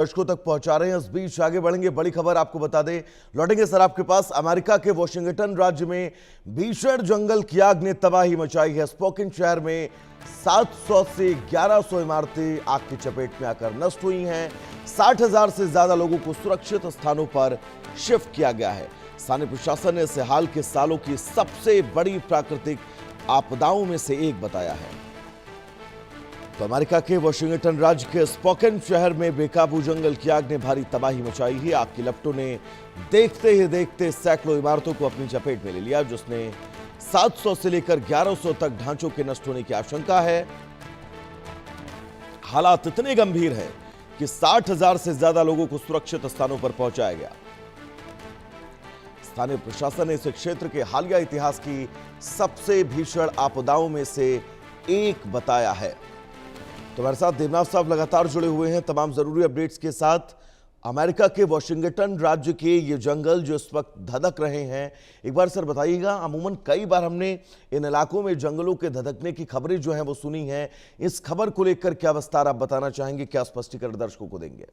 दर्शकों तक पहुंचा रहे हैं। इस बीच आगे बढ़ेंगे, बड़ी खबर आपको बता दें, लौटेंगे सर आपके पास। अमेरिका के वॉशिंगटन राज्य में भीषण जंगल की आग ने तबाही मचाई है। स्पोकन शहर में 700 से 1100 इमारतें आग की चपेट में आकर नष्ट हुई हैं। 60,000 से ज्यादा लोगों को सुरक्षित स्थानों पर शिफ्ट किया गया है। स्थानीय प्रशासन ने इसे हाल के सालों की सबसे बड़ी प्राकृतिक आपदाओं में से एक बताया है। तो अमेरिका के वॉशिंगटन राज्य के स्पोकन शहर में बेकाबू जंगल की आग ने भारी तबाही मचाई है। आग की लपटों ने देखते ही देखते सैकड़ों इमारतों को अपनी चपेट में ले लिया, जिसने 700 से लेकर 1100 तक ढांचों के नष्ट होने की आशंका है। हालात इतने गंभीर हैं कि 60,000 से ज्यादा लोगों को सुरक्षित स्थानों पर पहुंचाया गया। स्थानीय प्रशासन ने इस क्षेत्र के हालिया इतिहास की सबसे भीषण आपदाओं में से एक बताया है। तो हमारे साथ देवनाथ साहब लगातार जुड़े हुए हैं तमाम जरूरी अपडेट्स के साथ। अमेरिका के वॉशिंगटन राज्य के ये जंगल जो इस वक्त धधक रहे हैं, एक बार सर बताइएगा। अमूमन कई बार हमने इन इलाकों में जंगलों के धधकने की खबरें जो हैं वो सुनी हैं। इस खबर को लेकर क्या विस्तार आप बताना चाहेंगे, क्या स्पष्टीकरण दर्शकों को देंगे?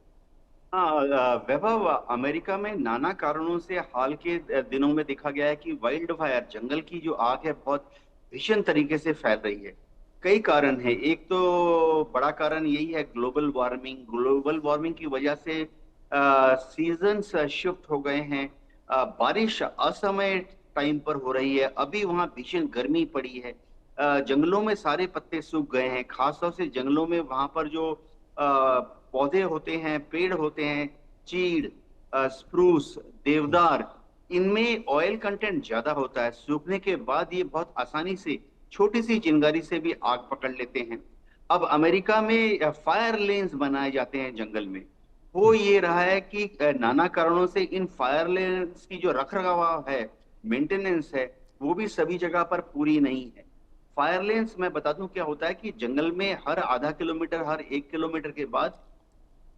वैभव, अमेरिका में नाना कारणों से हाल के दिनों में देखा गया है कि वाइल्ड फायर, जंगल की जो आग है, बहुत भीषण तरीके से फैल रही है। कई कारण है। एक तो बड़ा कारण यही है ग्लोबल वार्मिंग। ग्लोबल वार्मिंग की वजह से सीजन्स शिफ्ट हो गए हैं। बारिश असमय टाइम पर हो रही है। अभी वहाँ भीषण गर्मी पड़ी है। जंगलों में सारे पत्ते सूख गए हैं। खासतौर से जंगलों में वहां पर जो पौधे होते हैं, पेड़ होते हैं, चीड़, स्प्रूस, देवदार, इनमें ऑयल कंटेंट ज्यादा होता है। सूखने के बाद ये बहुत आसानी से छोटी सी चिंगारी से भी आग पकड़ लेते हैं। अब अमेरिका में फायर लेन्स बनाए जाते हैं जंगल में। हो ये रहा है कि नाना कारणों से इन फायर लेन्स की जो रखरखाव है, मेंटेनेंस है, वो भी सभी जगह पर पूरी नहीं है। फायर लेन्स, मैं बता दूं क्या होता है कि जंगल में हर आधा किलोमीटर, हर 1 किलोमीटर के बाद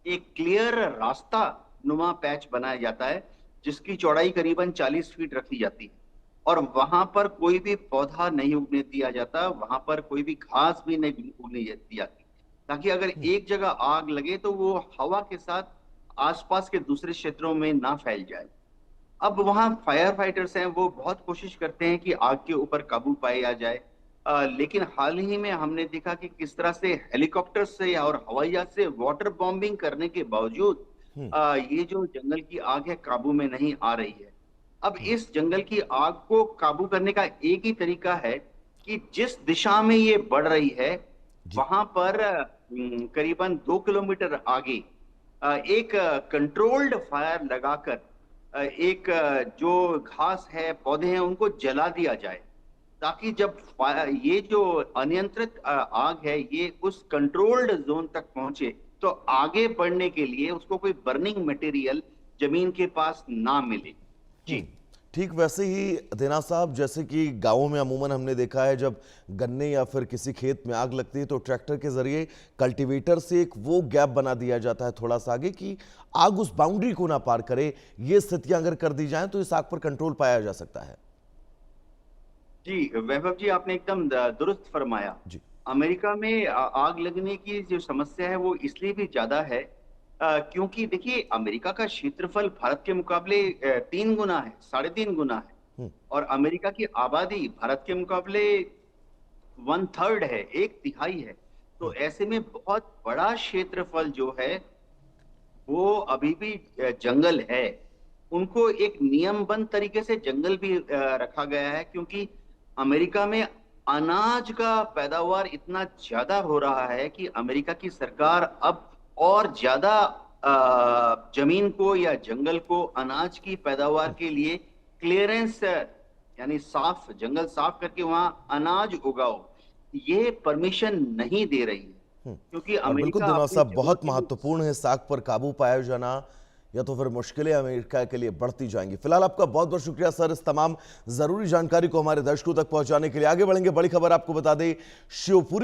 एक क्लियर रास्ता नुमा पैच बनाया जाता है, जिसकी चौड़ाई करीबन 40 फीट रखी जाती है। और वहां पर कोई भी पौधा नहीं उगने दिया जाता, वहां पर कोई भी घास भी नहीं उगने दी जाती, ताकि अगर एक जगह आग लगे तो वो हवा के साथ आसपास के दूसरे क्षेत्रों में ना फैल जाए। अब वहां फायर फाइटर्स हैं, वो बहुत कोशिश करते हैं कि आग के ऊपर काबू पाया जाए। लेकिन हाल ही में हमने देखा कि किस तरह से हेलीकॉप्टर से और हवाई जहाज से वाटर बॉम्बिंग करने के बावजूद ये जो जंगल की आग है काबू में नहीं आ रही है। अब इस जंगल की आग को काबू करने का एक ही तरीका है कि जिस दिशा में ये बढ़ रही है, वहां पर करीबन 2 किलोमीटर आगे एक कंट्रोल्ड फायर लगाकर एक जो घास है, पौधे हैं, उनको जला दिया जाए, ताकि जब ये जो अनियंत्रित आग है ये उस कंट्रोल्ड जोन तक पहुंचे तो आगे बढ़ने के लिए उसको कोई बर्निंग मटेरियल जमीन के पास ना मिले। जी ठीक वैसे ही देना साहब, जैसे कि गांवों में अमूमन हमने देखा है जब गन्ने या फिर किसी खेत में आग लगती है तो ट्रैक्टर के जरिए कल्टीवेटर से एक वो गैप बना दिया जाता है थोड़ा सा आगे कि आग उस बाउंड्री को ना पार करे। ये स्थितियां अगर कर दी जाएं तो इस आग पर कंट्रोल पाया जा सकता है। जी वैभव जी, आपने एकदम दुरुस्त फरमाया। जी। अमेरिका में आग लगने की जो समस्या है वो इसलिए भी ज्यादा है क्योंकि देखिए, अमेरिका का क्षेत्रफल भारत के मुकाबले 3 गुना है, 3.5 गुना है। और अमेरिका की आबादी भारत के मुकाबले 1/3 है, 1/3 है। तो ऐसे में बहुत बड़ा क्षेत्रफल जो है वो अभी भी जंगल है। उनको एक नियमबद्ध तरीके से जंगल भी रखा गया है, क्योंकि अमेरिका में अनाज का पैदावार इतना ज्यादा हो रहा है कि अमेरिका की सरकार अब और ज्यादा जमीन को या जंगल को अनाज की पैदावार के लिए क्लियरेंस, यानी साफ जंगल साफ करके वहां अनाज उगाओ, ये परमिशन नहीं दे रही है, क्योंकि और बिल्कुल अमेरिका दिनों अपनी साहब, जरूरत बहुत के लिए। महत्वपूर्ण है, इस आग पर काबू पाया जाना या तो फिर मुश्किलें अमेरिका के लिए बढ़ती जाएंगी। फिलहाल आपका बहुत बहुत शुक्रिया सर, इस तमाम जरूरी जानकारी को हमारे दर्शकों तक पहुंचाने के लिए। आगे बढ़ेंगे, बड़ी खबर आपको बता दें, शिवपुरी